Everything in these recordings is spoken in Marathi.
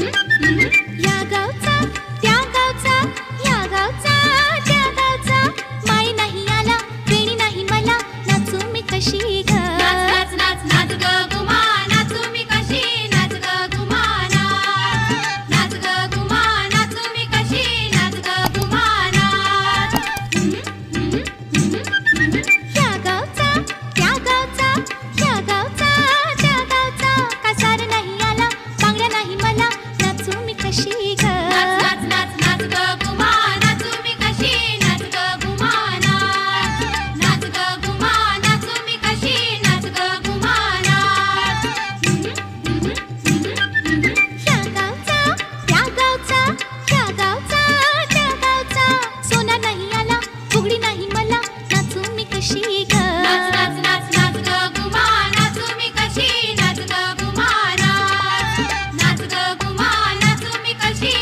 या गावचा त्या गावचा, या गावचा त्या गावचा, माळी नाही आला वेणी नाही मला, नाचू मी कशी ग. नाच नाच नाच ग गुमा, नाचू मी कशी, नाच ग गुमा नाच, नाच ग गुमा नाचू मी कशी, नाच ग गुमा नाच. या गावचा त्या गावचा, या गावचा त्या गावचा, कासार नाही आला बांगड्या नाही मला, नाचू मी कशी ग. नाच नाच नाच ग गुमा, नाचू मी कशी, नाच ग गुमा नाच, नाच ग गुमा नाचू मी कशी, नाच ग गुमा नाच. या गावचा त्या गावचा, या गावचा त्या गावचा, सोना नाही आला फुगडी नाही मला, नाचू मी कशी ग. नाच नाच नाच नाच ग गुमा, नाचू मी कशी, नाच ग गुमा नाच, नाच ग गुमा नाचू मी कशी,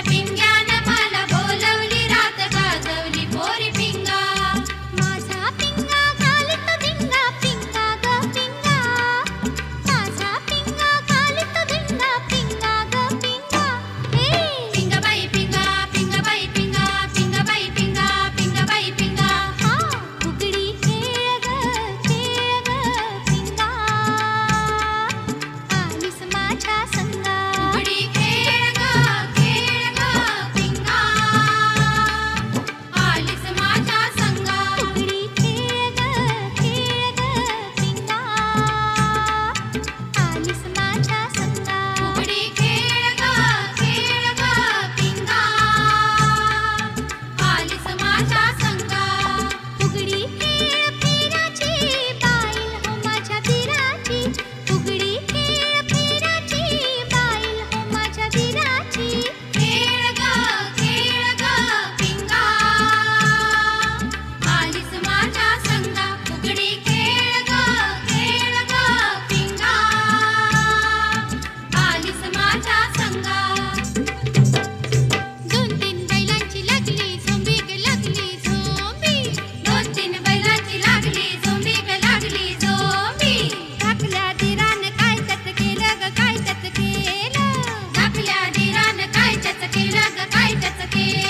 पिंग्यानं मला बोलवली रात गाजवली पोरी पिंगा. माझा पिंगा घालीत धिंगा पिंगा ग पिंगा. माझा पिंगा घालीत धिंगा पिंगा ग पिंगा. हे पिंगाबाई पिंगा पिंगाबाई पिंगा पिंगाबाई पिंगा पिंगाबाई पिंगा. हा फुगडी खेळ ग पिंगा. आलीस माझ्या संगा. फुगडी खेळ ग पिंगा. आलीस माझ्या संगा. फुगडी खेळ ग पिंगा. आलीस माझ्या संगा. फुगडी खेळ ग पिंगा. आलीस माझ्या संगा. फुगडी खेळ फिराची बाईल हो माझ्या बिराची. फुगडी खेळ फिराची बाईल हो माझ्या बिराची. खेळ ग पिंगा. आलीस माझ्या संगा. फुगडी खेळ ग पिंगा. आलीस माझ्या संगा. दोन तीन बैलांची लागली झोंबी ग लागली झोंबी. दोन तीन बैलांची लागली झोंबी ग लागली झोंबी. धाकल्या दिरानं काय त्यात केलं ग काय त्यात केलं. धाकल्या दिरानं काय त्याच केलं ग काय त्याच केलं.